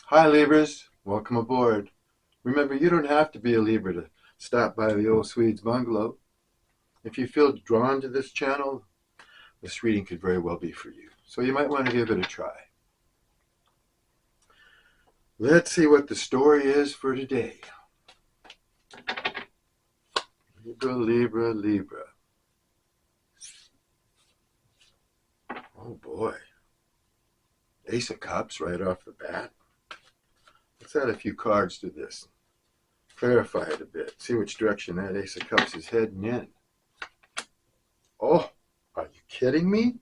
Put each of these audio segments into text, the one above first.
Hi Libras, welcome aboard. Remember, you don't have to be a Libra to stop by the old Swede's bungalow. If you feel drawn to this channel, this reading could very well be for you. So you might want to give it a try. Let's see what the story is for today. Libra, Libra, Libra. Oh boy. Ace of Cups right off the bat. Let's add a few cards to this. Clarify it a bit. See which direction that Ace of Cups is heading in. Oh, are you kidding me?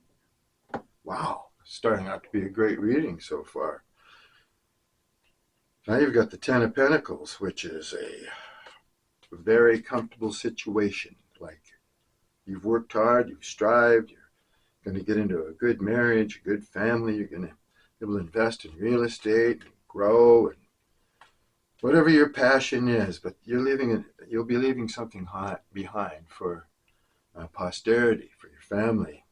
Wow, starting out to be a great reading so far. Now you've got the Ten of Pentacles, which is a very comfortable situation. Like you've worked hard, you've strived, you're going to get into a good marriage, a good family, you're going to be able to invest in real estate, and grow, and whatever your passion is, but you'll be leaving something behind for posterity, for your family.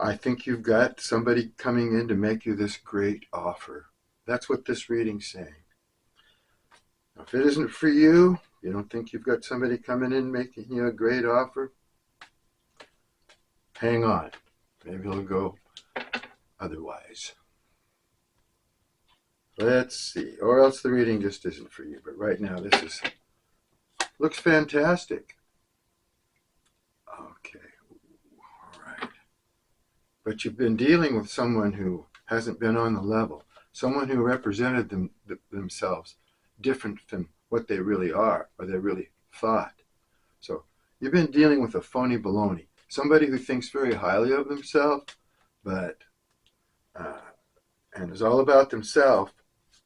I think you've got somebody coming in to make you this great offer. That's what this reading's saying. Now, if it isn't for you, you don't think you've got somebody coming in making you a great offer, hang on. Maybe it'll go otherwise. Let's see. Or else the reading just isn't for you. But right now, looks fantastic. Okay. All right. But you've been dealing with someone who hasn't been on the level. Someone who represented themselves different than what they really are or they really thought. So you've been dealing with a phony baloney. Somebody who thinks very highly of themselves, but and is all about themselves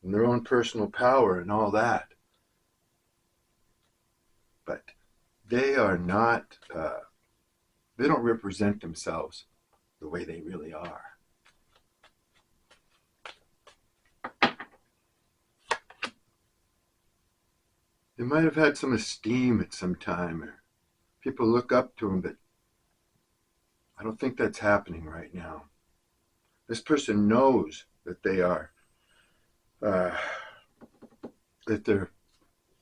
and their own personal power and all that. But they are not, they don't represent themselves the way they really are. They might have had some esteem at some time, or people look up to them, but I don't think that's happening right now. This person knows that they are, that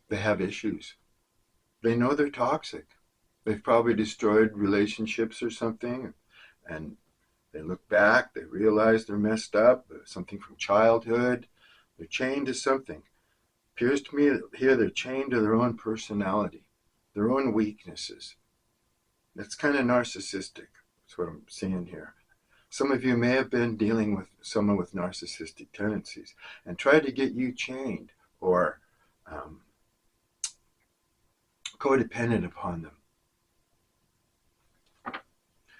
they have issues. They know they're toxic. They've probably destroyed relationships or something, and they look back, they realize they're messed up, something from childhood. They're chained to something. Appears to me here they're chained to their own personality, their own weaknesses. That's kind of narcissistic. That's what I'm seeing here. Some of you may have been dealing with someone with narcissistic tendencies and tried to get you chained or codependent upon them.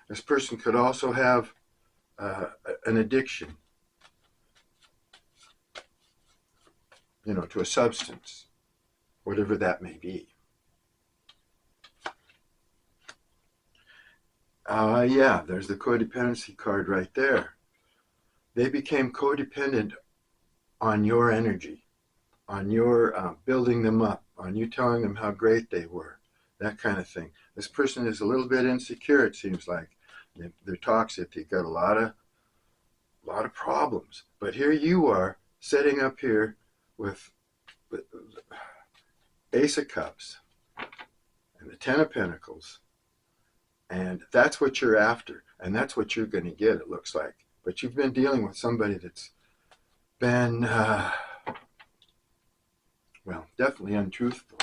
This person could also have an addiction, to a substance, whatever that may be. Yeah, there's the codependency card right there. They became codependent on your energy, on your building them up, on you telling them how great they were, that kind of thing. This person is a little bit insecure, it seems like. They're toxic. They've got a lot of problems. But here you are, sitting up here with Ace of Cups and the Ten of Pentacles, and that's what you're after, and that's what you're going to get, it looks like. But you've been dealing with somebody that's been, well, definitely untruthful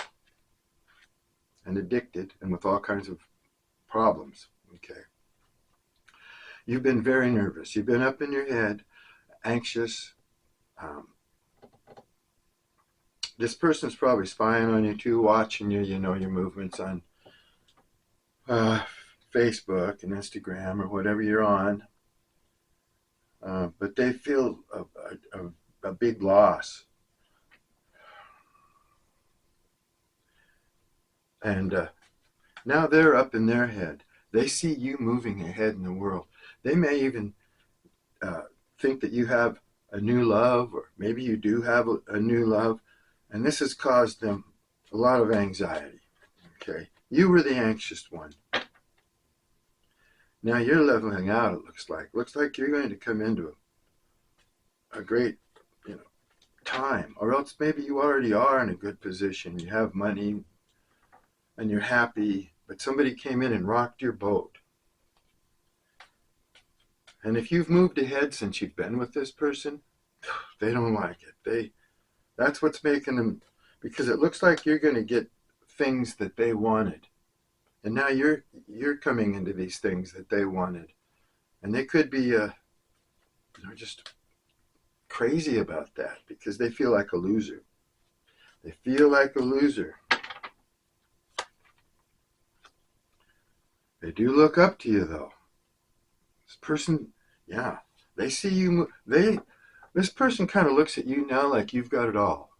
and addicted and with all kinds of problems, okay? You've been very nervous. You've been up in your head, anxious. This person's probably spying on you too, watching you, your movements on Facebook and Instagram or whatever you're on. But they feel a big loss. And now they're up in their head. They see you moving ahead in the world. They may even think that you have a new love, or maybe you do have a new love, and this has caused them a lot of anxiety. Okay, you were the anxious one. Now you're leveling out, it looks like. Looks like you're going to come into a great, time, or else maybe you already are in a good position. You have money and you're happy, but somebody came in and rocked your boat. And if you've moved ahead since you've been with this person, they don't like it. That's what's making them, because it looks like you're going to get things that they wanted. And now you're coming into these things that they wanted. And they could be just crazy about that because they feel like a loser. They feel like a loser. They do look up to you, though. This person, yeah, they see you. This person kind of looks at you now like you've got it all.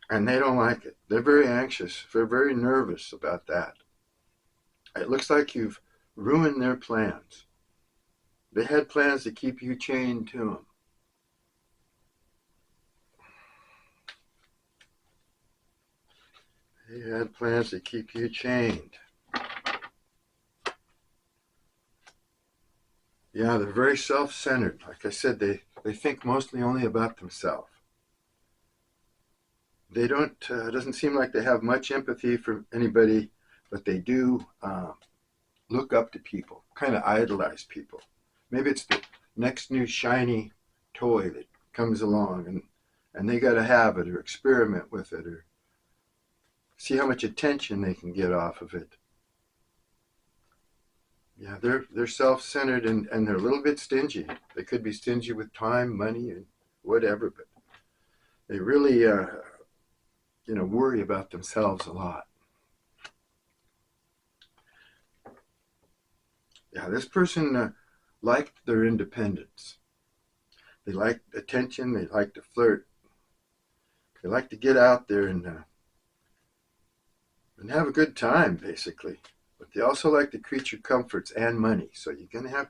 And they don't like it. They're very anxious. They're very nervous about that. It looks like you've ruined their plans. They had plans to keep you chained to them. They had plans to keep you chained. Yeah, they're very self-centered. Like I said, they think mostly only about themselves. They don't, doesn't seem like they have much empathy for anybody, but they do look up to people, kind of idolize people. Maybe it's the next new shiny toy that comes along and they got to have it or experiment with it or see how much attention they can get off of it. Yeah, they're self-centered and they're a little bit stingy. They could be stingy with time, money, and whatever, but they really, worry about themselves a lot. Yeah, this person liked their independence. They like attention. They like to flirt. They like to get out there and have a good time, basically. But they also like the creature comforts and money. So you're going to have,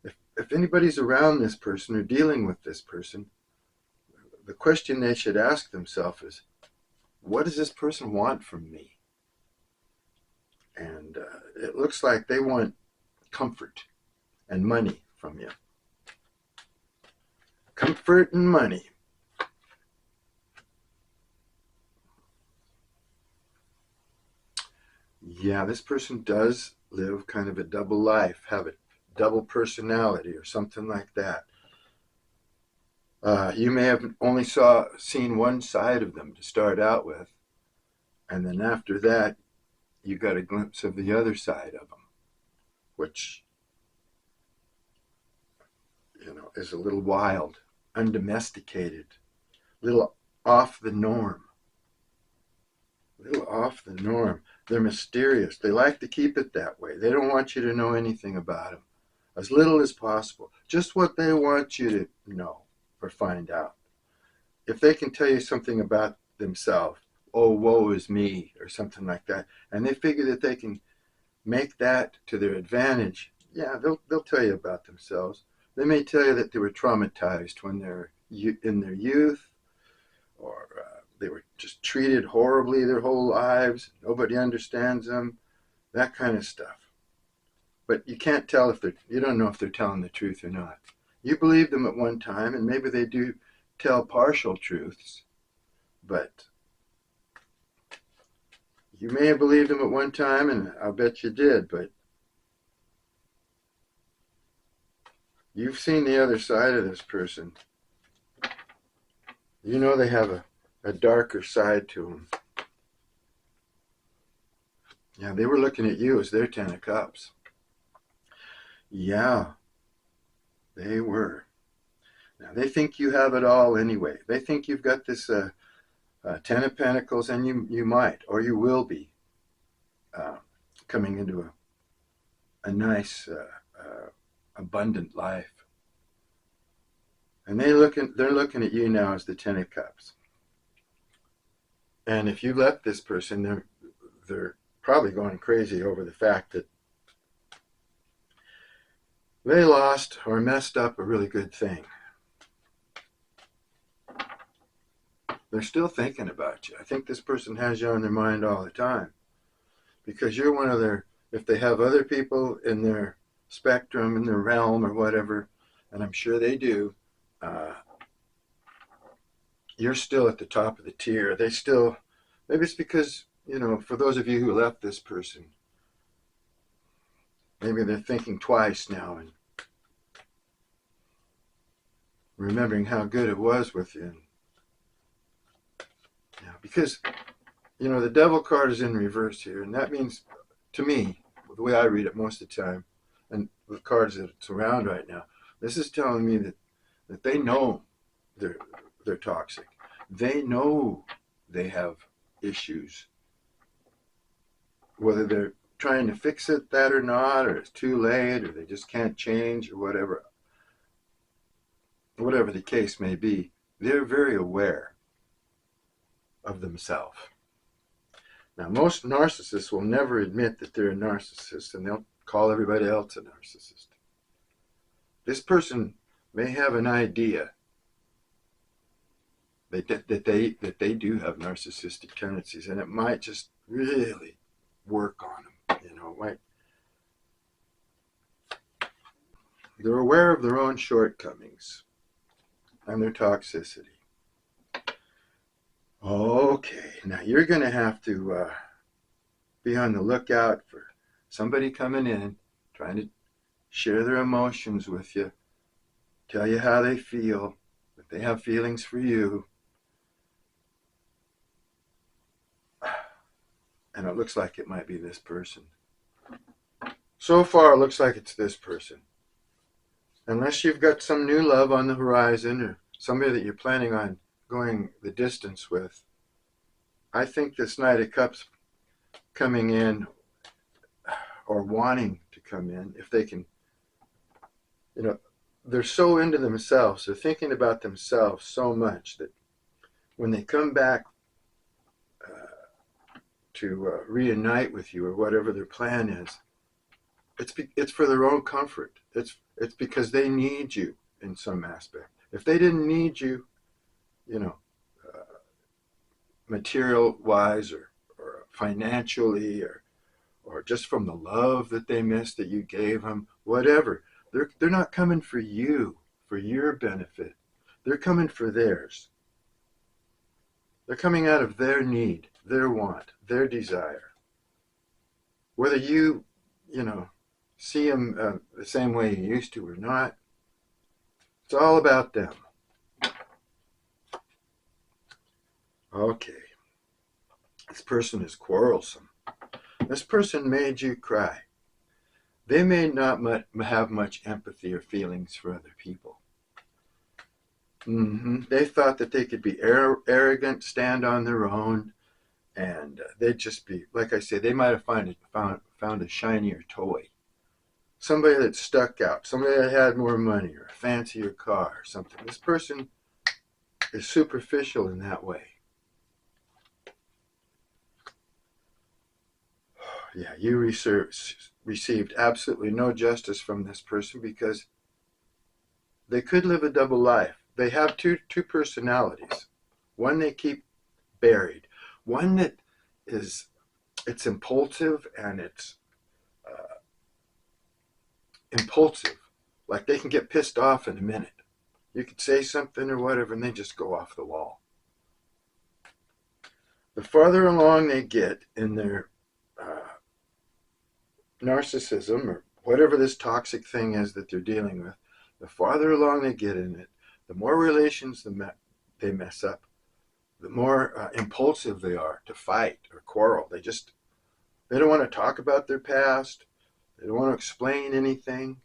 if anybody's around this person or dealing with this person, the question they should ask themselves is, what does this person want from me? And it looks like they want comfort and money from you. Comfort and money. Yeah, this person does live kind of a double life, have a double personality or something like that. You may have only seen one side of them to start out with, and then after that, you got a glimpse of the other side of them, which, is a little wild, undomesticated, a little off the norm. A little off the norm. They're mysterious. They like to keep it that way. They don't want you to know anything about them. As little as possible. Just what they want you to know or find out. If they can tell you something about themselves, oh, woe is me, or something like that, and they figure that they can make that to their advantage, yeah, they'll tell you about themselves. They may tell you that they were traumatized when they're in their youth, or they were just treated horribly their whole lives. Nobody understands them, that kind of stuff. But you can't tell you don't know if they're telling the truth or not. You believe them at one time, and maybe they do tell partial truths, but you may have believed them at one time, and I'll bet you did, but you've seen the other side of this person. You know they have a darker side to them. Yeah, they were looking at you as their 10 of cups. Yeah, they were. Now, they think you have it all anyway. They think you've got this 10 of Pentacles, and you might, or you will be, coming into a nice, abundant life. And they're looking at you now as the 10 of Cups. And if you let this person, they're probably going crazy over the fact that they lost or messed up a really good thing. They're still thinking about you. I think this person has you on their mind all the time because you're one of if they have other people in their spectrum, in their realm or whatever, and I'm sure they do, you're still at the top of the tier. They still, maybe it's because, for those of you who left this person, maybe they're thinking twice now and remembering how good it was with you. Because, the devil card is in reverse here, and that means, to me, the way I read it most of the time, and the cards that it's around right now, this is telling me that they know they're toxic. They know they have issues. Whether they're trying to fix that or not, or it's too late, or they just can't change, or whatever the case may be, they're very aware of themselves. Now, most narcissists will never admit that they're a narcissist, and they'll call everybody else a narcissist. This person may have an idea that they do have narcissistic tendencies, and it might just really work on them. They're aware of their own shortcomings and their toxicity. Okay, now you're going to have to be on the lookout for somebody coming in, trying to share their emotions with you, tell you how they feel, that they have feelings for you. And it looks like it might be this person. So far, it looks like it's this person. Unless you've got some new love on the horizon or somebody that you're planning on going the distance with, I think this Knight of Cups coming in or wanting to come in, if they can, they're so into themselves, they're thinking about themselves so much that when they come back to reunite with you or whatever their plan is, it's for their own comfort. It's because they need you in some aspect. If they didn't need you, material-wise or financially or just from the love that they missed that you gave them, whatever, they're not coming for you, for your benefit. They're coming for theirs. They're coming out of their need, their want, their desire. Whether you, see them the same way you used to or not, it's all about them. Okay. This person is quarrelsome. This person made you cry. They may not have much empathy or feelings for other people. They thought that they could be arrogant, stand on their own, and they'd just be, like I say, they might have found a shinier toy. Somebody that stuck out, somebody that had more money or a fancier car or something. This person is superficial in that way. Yeah, you received absolutely no justice from this person because they could live a double life. They have two personalities. One they keep buried. One that it's impulsive and it's impulsive. Like they can get pissed off in a minute. You could say something or whatever and they just go off the wall. The farther along they get in their narcissism or whatever this toxic thing is that they're dealing with, the farther along they get in it, the more relations they mess up, the more impulsive they are to fight or quarrel. They don't want to talk about their past. They don't want to explain anything.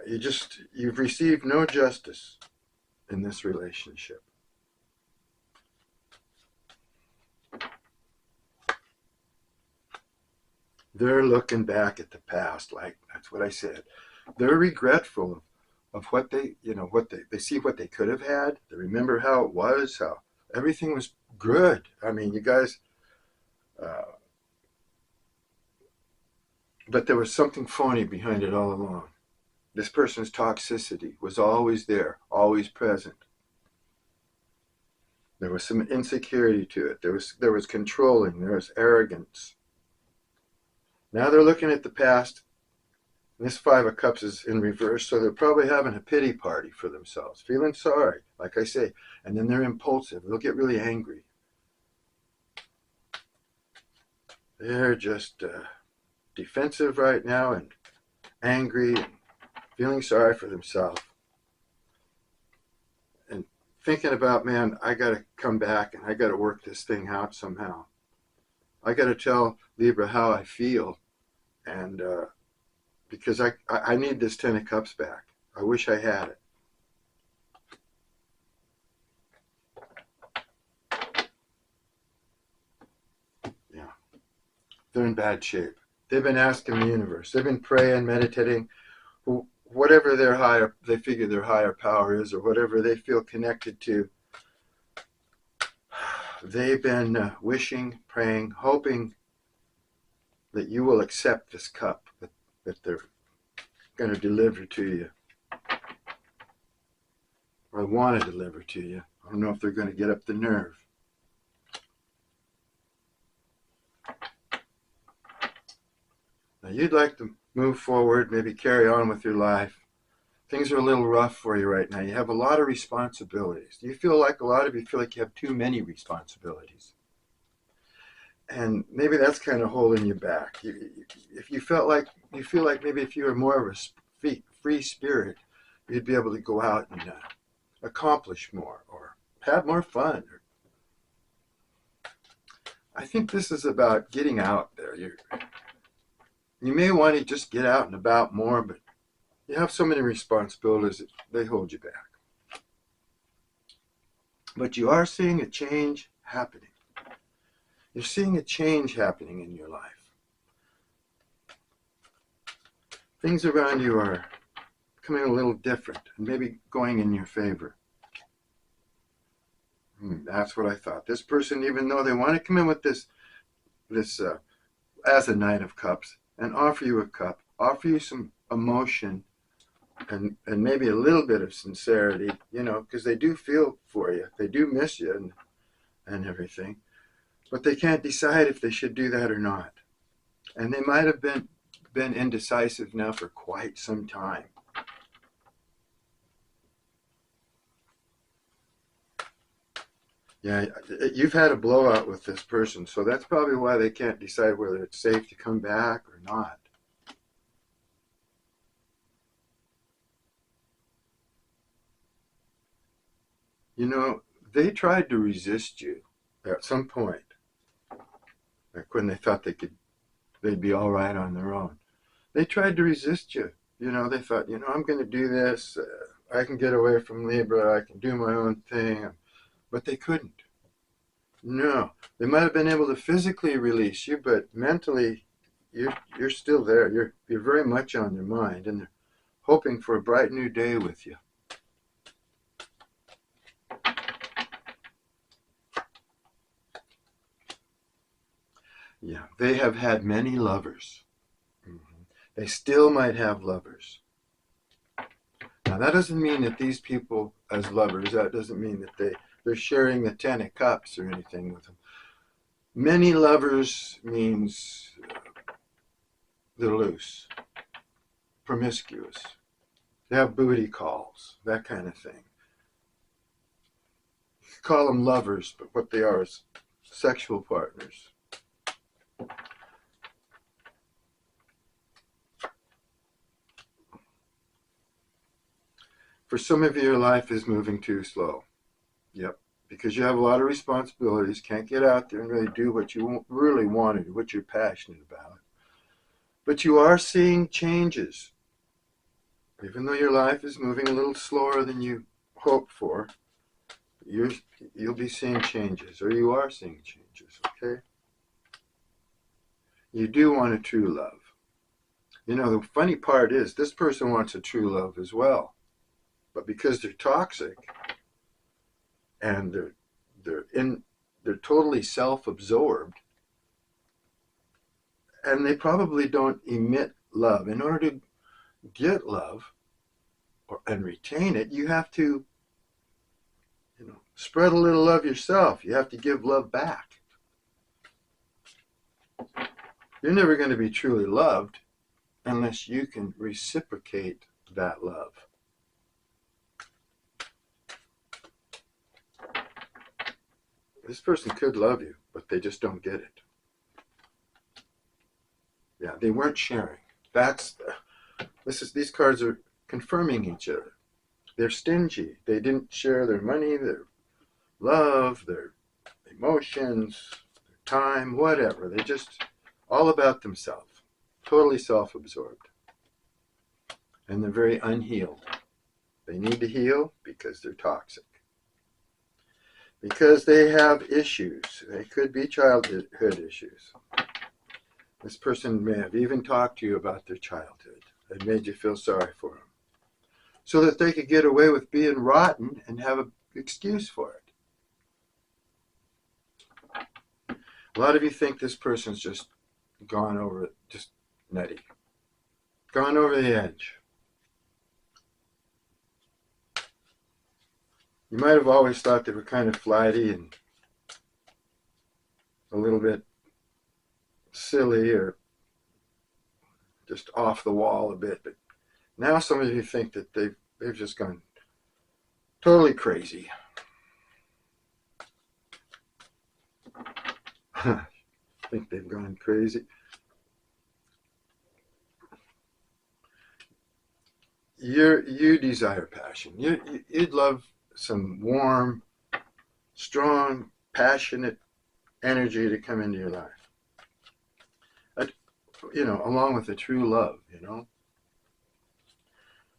You've received no justice in this relationship. They're looking back at the past, like that's what I said. They're regretful of what they see what they could have had. They remember how it was, how everything was good. I mean, you guys, but there was something phony behind it all along. This person's toxicity was always there, always present. There was some insecurity to it. There was controlling. There was arrogance. Now they're looking at the past And this Five of Cups is in reverse, so they're probably having a pity party for themselves, feeling sorry, like I say. And then they're impulsive. They'll get really angry. They're just defensive right now and angry and feeling sorry for themselves. And thinking about, man, I got to come back and I got to work this thing out somehow. I got to tell Libra how I feel. And because I need this Ten of Cups back. I wish I had it. Yeah, they're in bad shape. They've been asking the universe. They've been praying, meditating, whatever they figure their higher power is, or whatever they feel connected to. They've been wishing, praying, hoping that you will accept this cup that they're going to deliver to you, or want to deliver to you. I don't know if they're going to get up the nerve. Now, you'd like to move forward, maybe carry on with your life. Things are a little rough for you right now. You have a lot of responsibilities. Do you feel like a lot of you feel like you have too many responsibilities? And maybe that's kind of holding you back. If you feel like maybe if you were more of a free spirit, you'd be able to go out and accomplish more or have more fun. I think this is about getting out there. You may want to just get out and about more, but you have so many responsibilities that they hold you back. But you are seeing a change happening. You're seeing a change happening in your life. Things around you are becoming a little different and maybe going in your favor. That's what I thought. This person, even though they want to come in with this as a Knight of Cups and offer you a cup, offer you some emotion and maybe a little bit of sincerity, because they do feel for you. They do miss you and everything. But they can't decide if they should do that or not. And they might have been indecisive now for quite some time. Yeah, you've had a blowout with this person, so that's probably why they can't decide whether it's safe to come back or not. They tried to resist you at some point, like when they thought they'd be all right on their own. They tried to resist you. They thought, I'm going to do this. I can get away from Libra. I can do my own thing. But they couldn't. No, they might have been able to physically release you, but mentally, you're still there. You're very much on their mind, and they're hoping for a bright new day with you. Yeah, they have had many lovers. They still might have lovers. Now, that doesn't mean that these people as lovers, that doesn't mean that they're sharing the Ten of Cups or anything with them. Many lovers means they're loose, promiscuous. They have booty calls, that kind of thing. You could call them lovers, but what they are is sexual partners. For some of you, your life is moving too slow. Yep, because you have a lot of responsibilities, can't get out there and really do what you really want to do, what you're passionate about. But you are seeing changes. Even though your life is moving a little slower than you hoped for, you'll be seeing changes, or you are seeing changes, okay? You do want a true love. The funny part is this person wants a true love as well. But because they're toxic and they're totally self-absorbed, and they probably don't emit love. In order to get love and retain it, you have to spread a little love yourself. You have to give love back. You're never going to be truly loved unless you can reciprocate that love. This person could love you, but they just don't get it. Yeah, they weren't sharing. These cards are confirming each other. They're stingy. They didn't share their money, their love, their emotions, their time, whatever. They just all about themselves, totally self-absorbed. And they're very unhealed. They need to heal because they're toxic. Because they have issues. They could be childhood issues. This person may have even talked to you about their childhood and made you feel sorry for them, so that they could get away with being rotten and have an excuse for it. A lot of you think this person's just gone over it, just nutty, gone over the edge. You might have always thought they were kind of flighty and a little bit silly or just off the wall a bit, but now some of you think that they've just gone totally crazy. Think they've gone crazy. You desire passion. You'd love some warm, strong, passionate energy to come into your life. Along with a true love,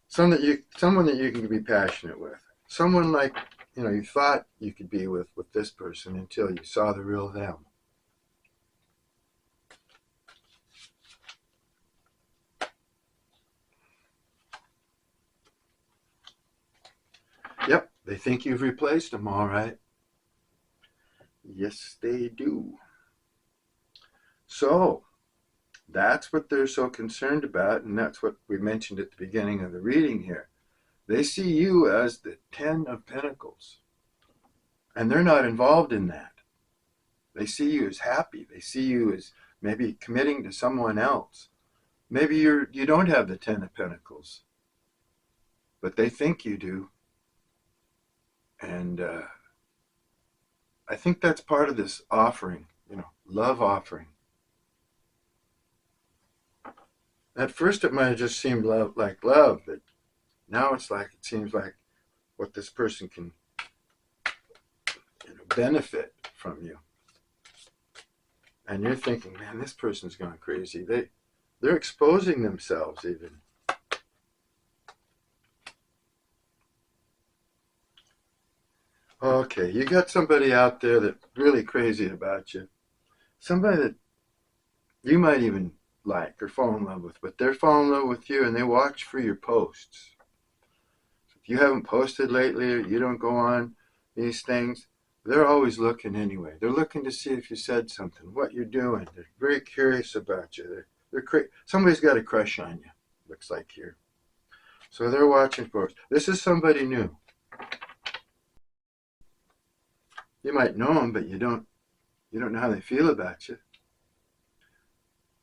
someone that you can be passionate with. Someone like, you thought you could be with this person until you saw the real them. Yep, they think you've replaced them, all right. Yes, they do. So, that's what they're so concerned about, and that's what we mentioned at the beginning of the reading here. They see you as the 10 of Pentacles, and they're not involved in that. They see you as happy. They see you as maybe committing to someone else. Maybe you don't have the 10 of Pentacles, but they think you do. And I think that's part of this offering, love offering. At first it might have just seemed like love, but now it seems like what this person can benefit from you. And you're thinking, man, this person's gone crazy. They're exposing themselves even. Okay, you got somebody out there that's really crazy about you. Somebody that you might even like or fall in love with, but they're falling in love with you and they watch for your posts. If you haven't posted lately or you don't go on these things, they're always looking anyway. They're looking to see if you said something, what you're doing. They're very curious about you. Somebody's got a crush on you, looks like here. So they're watching for us. This is somebody new. You might know them, but you don't know how they feel about you.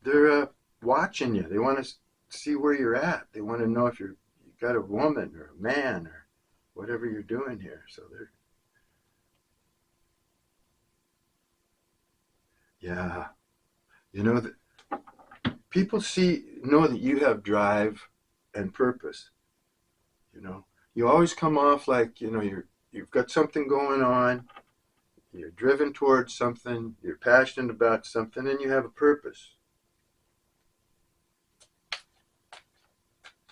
They're watching you. They want to see where you're at. They want to know if you got a woman or a man or whatever you're doing here. So they're, yeah, that people know that you have drive and purpose. You always come off like you've got something going on. You're driven towards something. You're passionate about something, and you have a purpose.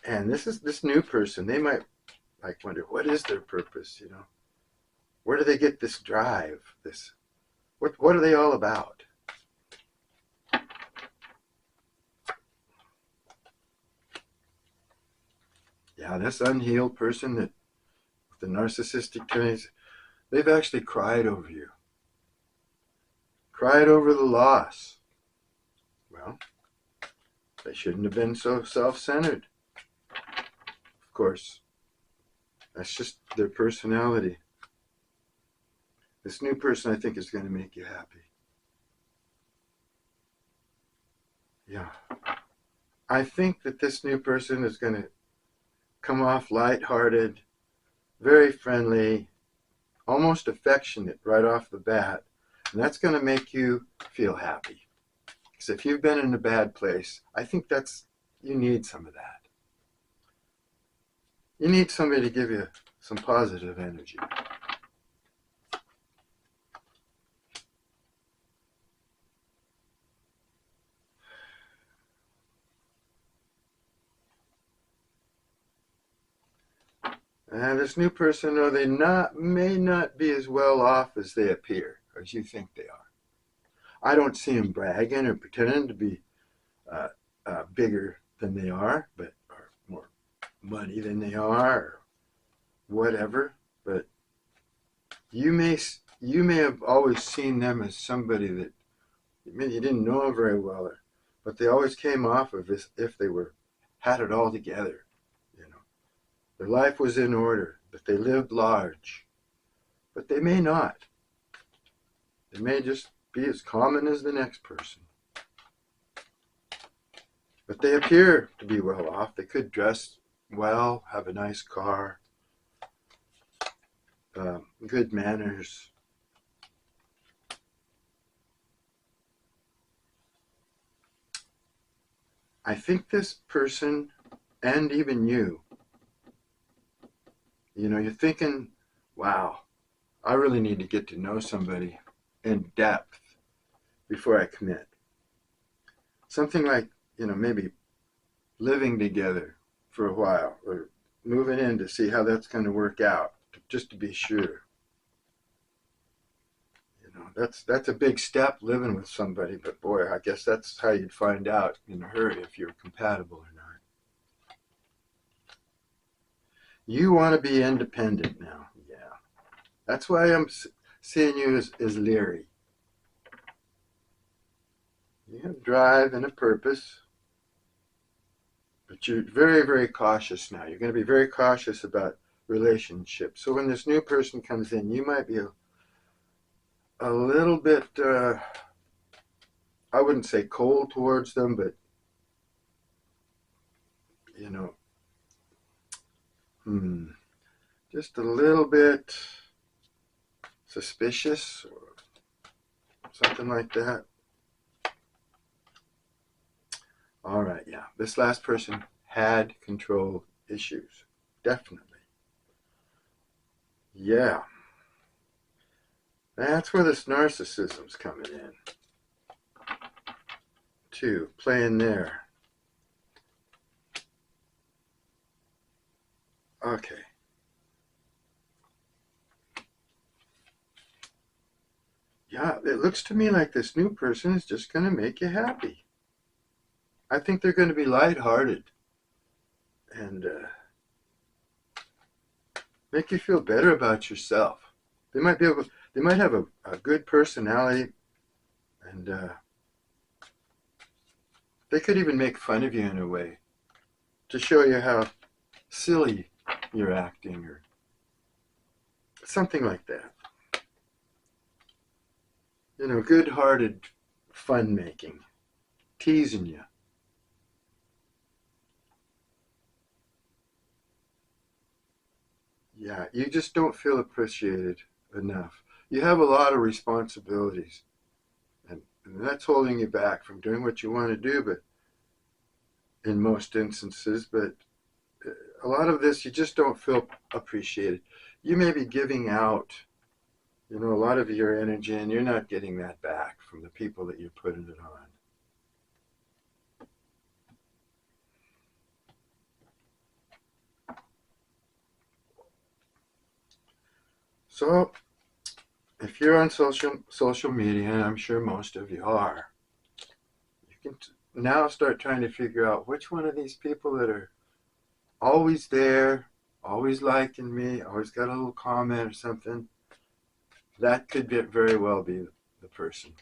And this new person, they might wonder, what is their purpose? Where do they get this drive? What are they all about? Yeah, this unhealed person that with the narcissistic tendencies, they've actually cried over you. Cried over the loss. Well, they shouldn't have been so self-centered. Of course, that's just their personality. This new person, I think, is going to make you happy. Yeah. I think that this new person is going to come off lighthearted, very friendly, almost affectionate right off the bat. And that's going to make you feel happy. Because if you've been in a bad place, I think you need some of that. You need somebody to give you some positive energy. And this new person, they may not be as well off as they appear, as you think they are. I don't see them bragging or pretending to be bigger than they are, or more money than they are, or whatever. But you may have always seen them as somebody that you didn't know very well, but they always came off of as if they had it all together. Their life was in order, that they lived large, but they may not. They may just be as common as the next person. But they appear to be well off. They could dress well, have a nice car, good manners. I think this person, and even you're thinking, wow, I really need to get to know somebody in depth before I commit. Something like, maybe living together for a while, or moving in to see how that's going to work out, just to be sure. That's a big step, living with somebody, but boy, I guess that's how you'd find out in a hurry if you're compatible or not. You want to be independent now. Yeah. That's why I'm seeing you as leery. You have drive and a purpose, but you're very, very cautious now. You're going to be very cautious about relationships. So when this new person comes in, you might be a little bit, I wouldn't say cold towards them, but, just a little bit suspicious or something like that. All right, yeah. This last person had control issues. Definitely. Yeah. That's where this narcissism's coming in. Too, playing there. Okay. Yeah, it looks to me like this new person is just going to make you happy. I think they're going to be lighthearted and make you feel better about yourself. They might have a good personality, and they could even make fun of you in a way to show you how silly you're acting or something like that. Good-hearted fun making, teasing you. Yeah, you just don't feel appreciated enough. You have a lot of responsibilities, and that's holding you back from doing what you want to do, but in most instances, but a lot of this, you just don't feel appreciated. You may be giving out, a lot of your energy, and you're not getting that back from the people that you're putting it on. So, if you're on social media, and I'm sure most of you are, you can now start trying to figure out which one of these people that are always there, always liking me, always got a little comment or something, that could very well be the person.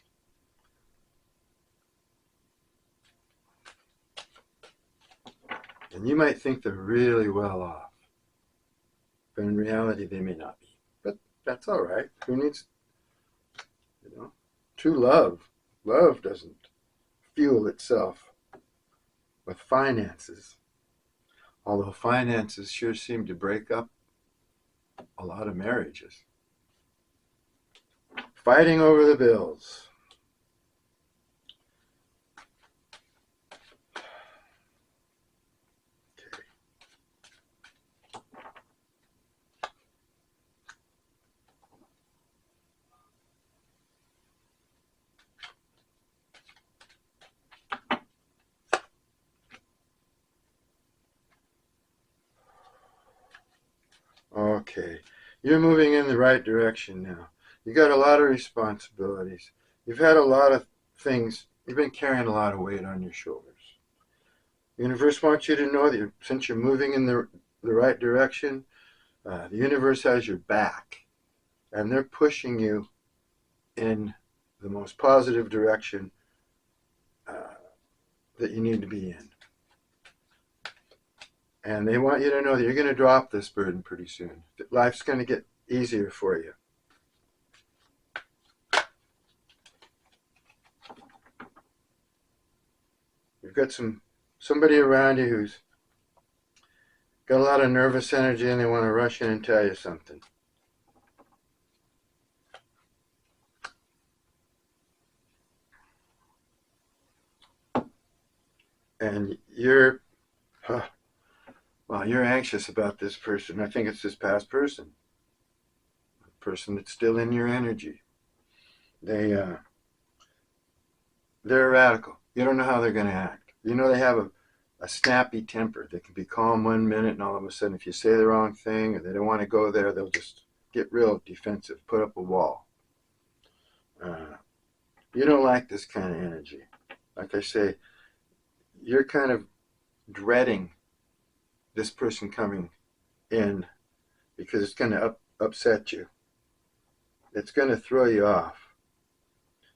And you might think they're really well off, but in reality they may not be. But that's all right. Who needs, true love? Love doesn't fuel itself with finances. Although finances sure seem to break up a lot of marriages. Fighting over the bills. Okay, you're moving in the right direction now. You got a lot of responsibilities. You've had a lot of things. You've been carrying a lot of weight on your shoulders. The universe wants you to know that since you're moving in the right direction, the universe has your back, and they're pushing you in the most positive direction that you need to be in. And they want you to know that you're going to drop this burden pretty soon. That life's going to get easier for you. You've got somebody around you who's got a lot of nervous energy and they want to rush in and tell you something. And you're anxious about this person. I think it's this past person. The person that's still in your energy. They're radical. You don't know how they're going to act. You know they have a snappy temper. They can be calm one minute and all of a sudden if you say the wrong thing or they don't want to go there, they'll just get real defensive, put up a wall. You don't like this kind of energy. Like I say, you're kind of dreading this person coming in because it's going to upset you. It's going to throw you off.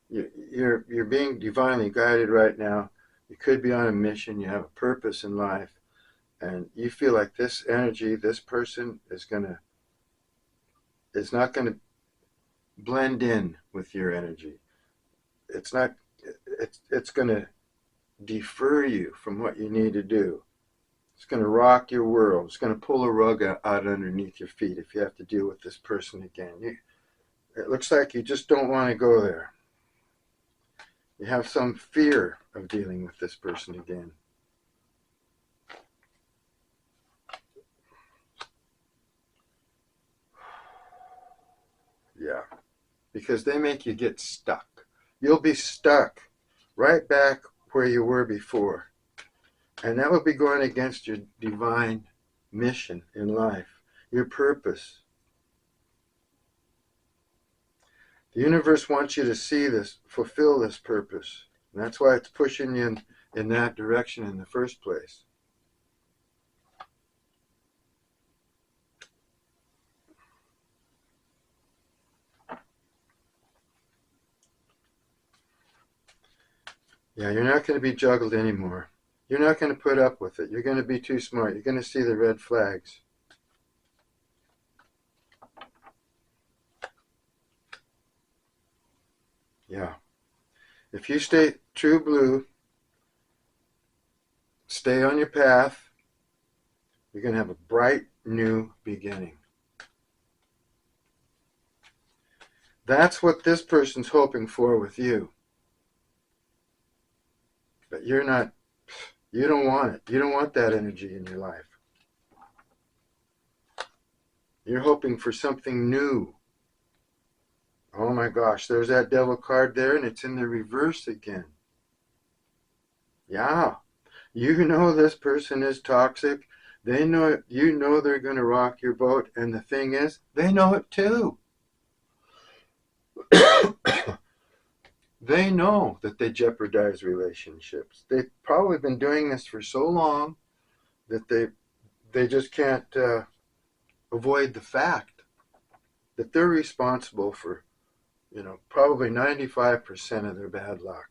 You're being divinely guided right now. You could be on a mission. You have a purpose in life. And you feel like this energy, this person is not going to blend in with your energy. It's going to defer you from what you need to do. It's going to rock your world. It's going to pull a rug out underneath your feet if you have to deal with this person again. It looks like you just don't want to go there. You have some fear of dealing with this person again. Yeah, because they make you get stuck. You'll be stuck right back where you were before. And that will be going against your divine mission in life, your purpose. The universe wants you to see this, fulfill this purpose. And that's why it's pushing you in that direction in the first place. Yeah, you're not going to be juggled anymore. You're not going to put up with it. You're going to be too smart. You're going to see the red flags. Yeah. If you stay true blue, stay on your path, you're going to have a bright new beginning. That's what this person's hoping for with you. But you don't want it. You don't want that energy in your life. You're hoping for something new. Oh my gosh, there's that devil card there and it's in the reverse again. Yeah, you know this person is toxic. They know, you know they're going to rock your boat. And the thing is, they know it too. They know that they jeopardize relationships. They've probably been doing this for so long that they just can't avoid the fact that they're responsible for, probably 95% of their bad luck.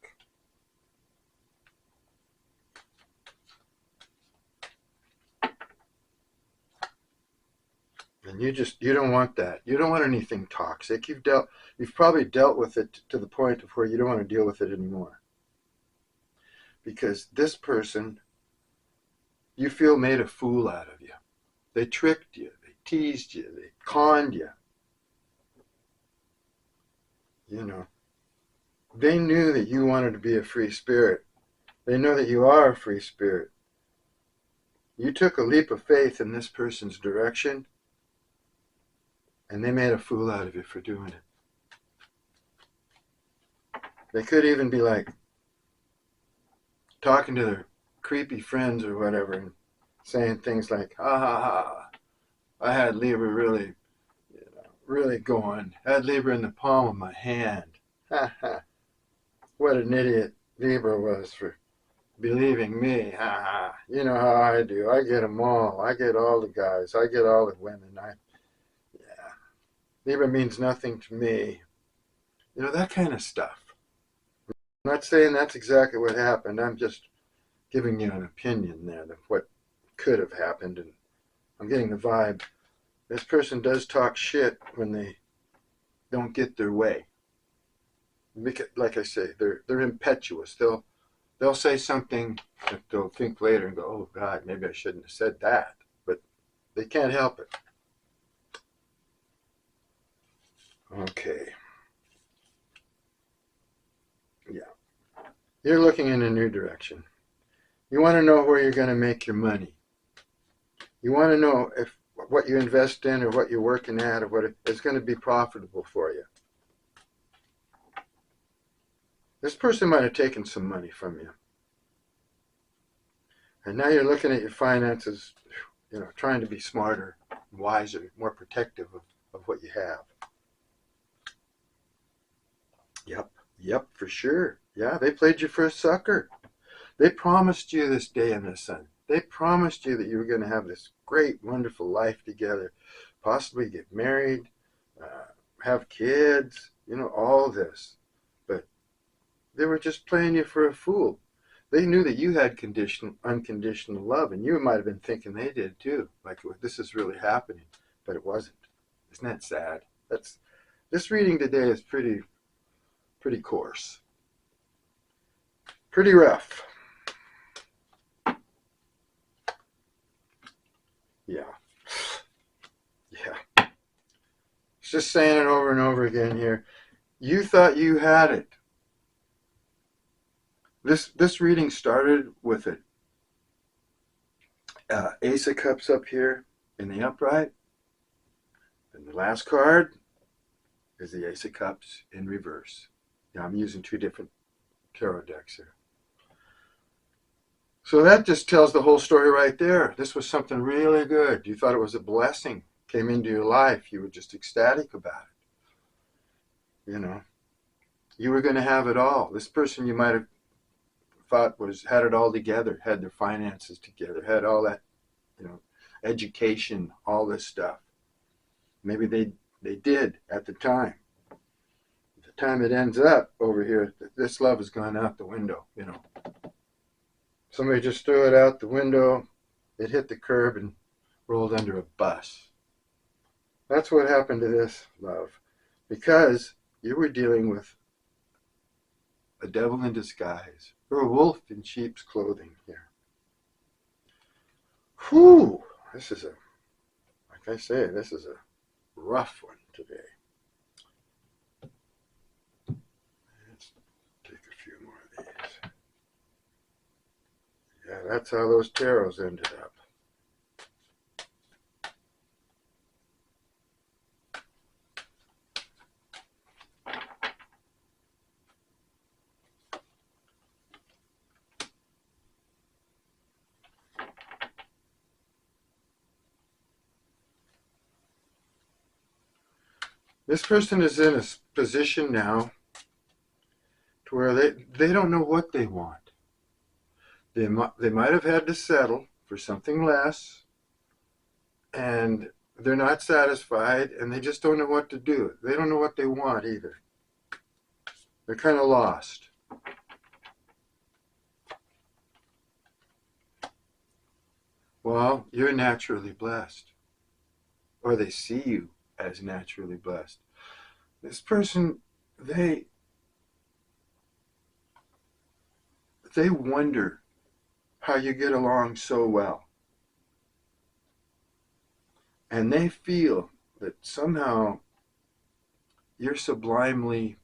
And you don't want that. You don't want anything toxic. You've probably dealt with it to the point of where you don't want to deal with it anymore. Because this person you feel made a fool out of you. They tricked you, they teased you, they conned you. You know, they knew that you wanted to be a free spirit. They know that you are a free spirit. You took a leap of faith in this person's direction, and they made a fool out of you for doing it. They could even be like talking to their creepy friends or whatever and saying things like, ha ha ha, I had Libra really going. I had Libra in the palm of my hand. Ha ha. What an idiot Libra was for believing me. Ha ha. You know how I do. I get them all. I get all the guys. I get all the women. Yeah. Libra means nothing to me. You know, that kind of stuff. I'm not saying that's exactly what happened. I'm just giving you an opinion there of what could have happened. And I'm getting the vibe. This person does talk shit when they don't get their way. Like I say, they're impetuous. They'll say something that they'll think later and go, oh God, maybe I shouldn't have said that. But they can't help it. Okay. Yeah. You're looking in a new direction. You want to know where you're going to make your money. You want to know if what you invest in or what you're working at or what is going to be profitable for you. This person might have taken some money from you. And now you're looking at your finances, you know, trying to be smarter, wiser, more protective of what you have. Yep, for sure. Yeah, they played you for a sucker. They promised you this day in the sun. They promised you that you were going to have this great, wonderful life together, possibly get married, have kids, you know, all this. But they were just playing you for a fool. They knew that you had unconditional love, and you might have been thinking they did too. Like, this is really happening, but it wasn't. Isn't that sad? This reading today is pretty coarse, pretty rough. Yeah. It's just saying it over and over again here. You thought you had it. This reading started with an Ace of Cups up here in the upright. And the last card is the Ace of Cups in reverse. Now I'm using two different tarot decks here. So that just tells the whole story right there. This was something really good. You thought it was a blessing. Came into your life. You were just ecstatic about it. You know, you were going to have it all. This person you might have thought had it all together, had their finances together, had all that, you know, education, all this stuff. Maybe they did at the time. At the time it ends up over here, this love has gone out the window, you know. Somebody just threw it out the window, it hit the curb and rolled under a bus. That's what happened to this love. Because you were dealing with a devil in disguise, or a wolf in sheep's clothing here. Whew! This is like I say, this is a rough one today. Let's take a few more of these. Yeah, that's how those tarots ended up. This person is in a position now to where they don't know what they want. They might have had to settle for something less, and they're not satisfied, and they just don't know what to do. They don't know what they want either. They're kind of lost. Well, you're naturally blessed, or they see you as naturally blessed. This person, they wonder how you get along so well. And they feel that somehow you're sublimely,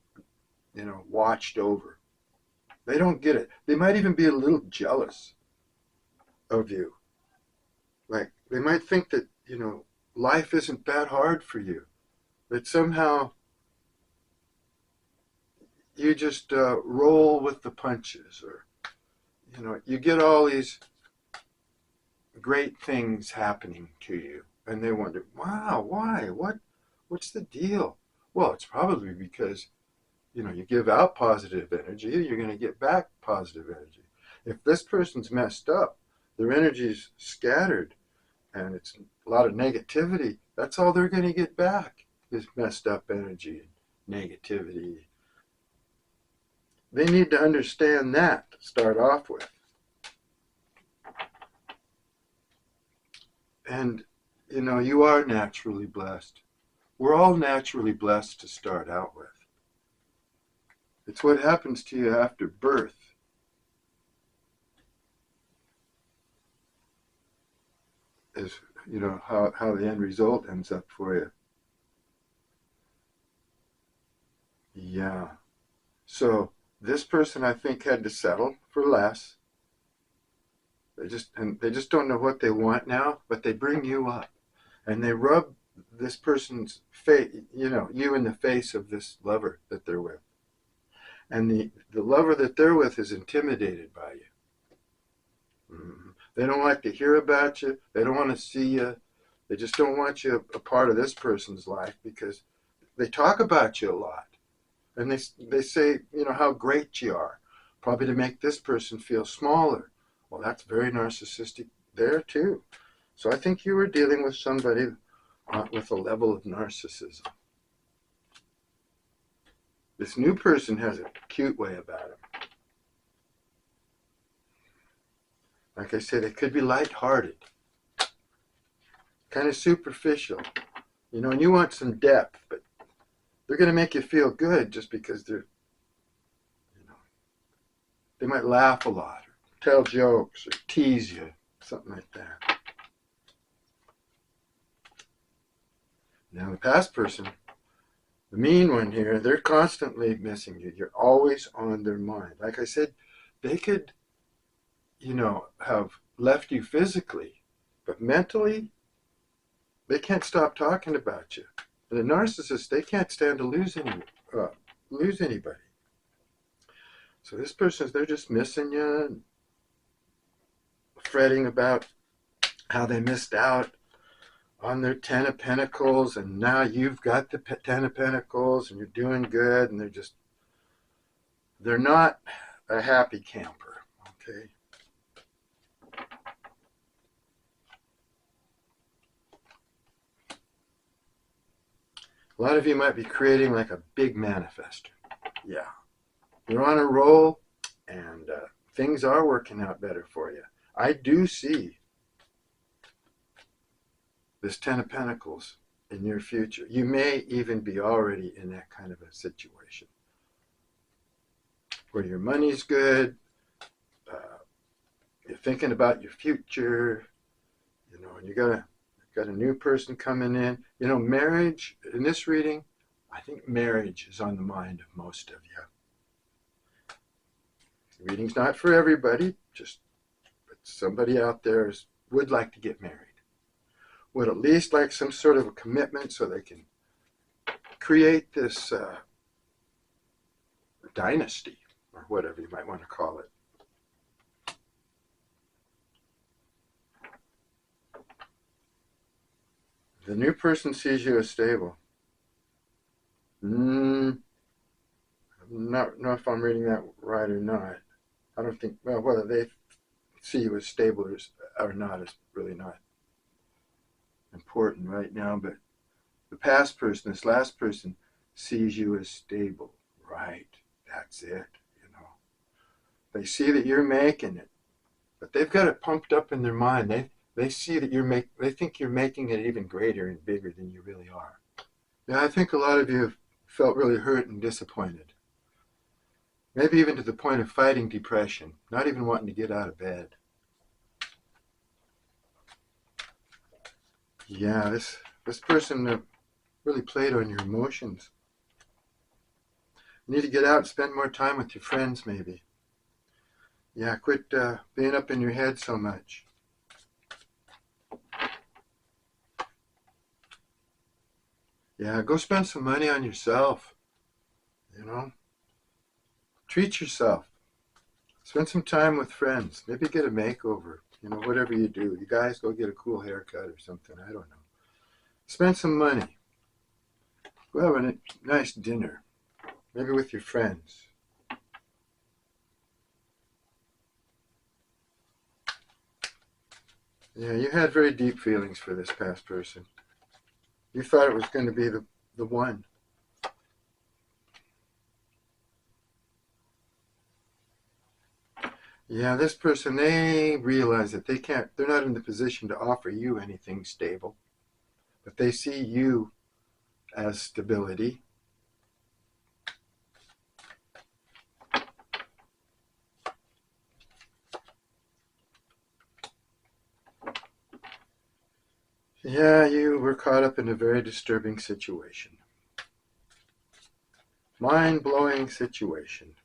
watched over. They don't get it. They might even be a little jealous of you. Like, they might think that, life isn't that hard for you. That somehow you just roll with the punches, or, you get all these great things happening to you. And they wonder, wow, why? What's the deal? Well, it's probably because, you give out positive energy, you're going to get back positive energy. If this person's messed up, their energy's scattered, and it's a lot of negativity, that's all they're going to get back is messed up energy and negativity. They need to understand that to start off with. And, you are naturally blessed. We're all naturally blessed to start out with. It's what happens to you after birth. Is, how the end result ends up for you. Yeah. So this person, I think, had to settle for less. They just don't know what they want now, but they bring you up. And they rub this person's face, you in the face of this lover that they're with. And the lover that they're with is intimidated by you. Mm-hmm. They don't like to hear about you. They don't want to see you. They just don't want you a part of this person's life because they talk about you a lot. And they say, how great you are, probably to make this person feel smaller. Well, that's very narcissistic there too. So I think you were dealing with somebody with a level of narcissism. This new person has a cute way about him. Like I said, it could be lighthearted, kind of superficial, and you want some depth, but they're going to make you feel good just because they might laugh a lot, or tell jokes, or tease you, something like that. Now, the past person, the mean one here, they're constantly missing you. You're always on their mind. Like I said, they could, have left you physically, but mentally, they can't stop talking about you. And the narcissist, they can't stand to lose anybody. So this person, they're just missing you and fretting about how they missed out on their 10 of Pentacles, and now you've got the 10 of Pentacles, and you're doing good, and they're not a happy camper, okay? A lot of you might be creating like a big manifester. Yeah. You're on a roll, and things are working out better for you. I do see this 10 of Pentacles in your future. You may even be already in that kind of a situation where your money's good, you're thinking about your future, and you got a new person coming in. Marriage, in this reading, I think marriage is on the mind of most of you. The reading's not for everybody, but somebody out there would like to get married. Would at least like some sort of a commitment so they can create this dynasty, or whatever you might want to call it. The new person sees you as stable. Not know if I'm reading that right or not. I don't think, well, whether they see you as stable or not is really not important right now, but the past person, this last person, sees you as stable. Right, that's it, They see that you're making it, but they've got it pumped up in their mind. They see that they think you're making it even greater and bigger than you really are. Yeah, I think a lot of you have felt really hurt and disappointed. Maybe even to the point of fighting depression, not even wanting to get out of bed. Yeah, this person really played on your emotions. You need to get out and spend more time with your friends, maybe. Yeah, quit being up in your head so much. Yeah, go spend some money on yourself. You know, treat yourself. Spend some time with friends. Maybe get a makeover. You know, whatever you do. You guys go get a cool haircut or something. I don't know. Spend some money. Go have a nice dinner. Maybe with your friends. Yeah, you had very deep feelings for this past person. You thought it was going to be the one. Yeah, this person, they realize that they're not in the position to offer you anything stable, but they see you as stability. Yeah, you were caught up in a very disturbing situation. Mind-blowing situation.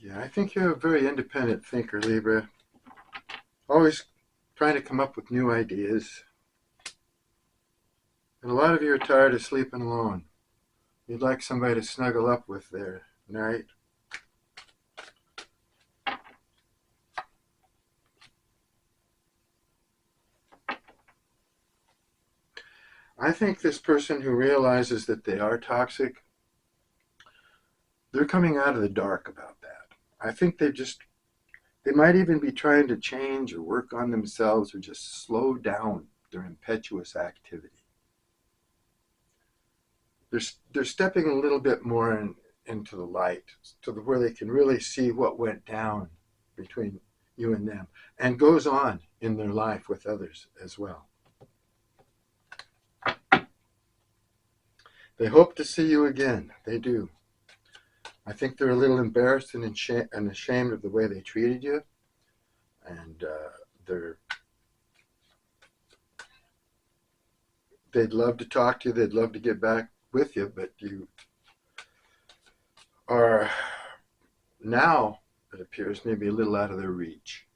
Yeah, I think you're a very independent thinker, Libra. Always trying to come up with new ideas. And a lot of you are tired of sleeping alone. You'd like somebody to snuggle up with there, right? I think this person who realizes that they are toxic, they're coming out of the dark about that. I think they might even be trying to change or work on themselves or just slow down their impetuous activity. They're stepping a little bit more into the light where they can really see what went down between you and them and goes on in their life with others as well. They hope to see you again. They do. I think they're a little embarrassed and ashamed of the way they treated you, and they'd love to talk to you. They'd love to get back with you, but you are now, it appears, maybe a little out of their reach.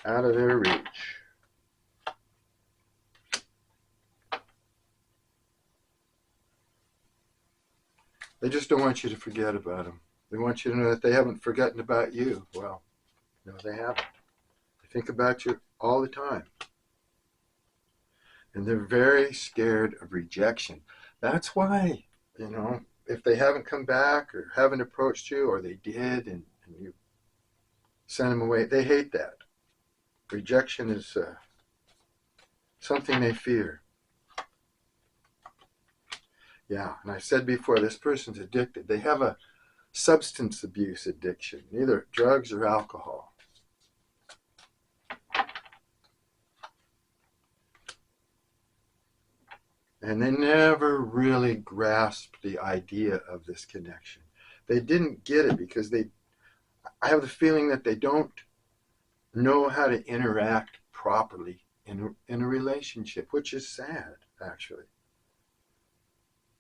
Out of their reach. They just don't want you to forget about them. They want you to know that they haven't forgotten about you. Well, no, they haven't. They think about you all the time. And they're very scared of rejection. That's why, if they haven't come back or haven't approached you, or they did and you sent them away, they hate that. Rejection is something they fear. Yeah, and I said before, this person's addicted. They have a substance abuse addiction, either drugs or alcohol. And they never really grasped the idea of this connection. They didn't get it because I have the feeling that they don't know how to interact properly in a relationship, which is sad, actually.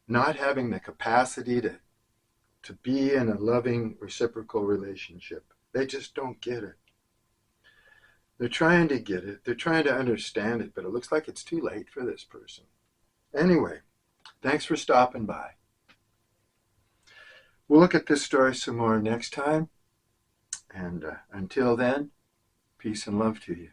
Not having the capacity to be in a loving, reciprocal relationship. They just don't get it. They're trying to get it. They're trying to understand it, but it looks like it's too late for this person. Anyway, thanks for stopping by. We'll look at this story some more next time. And until then, peace and love to you.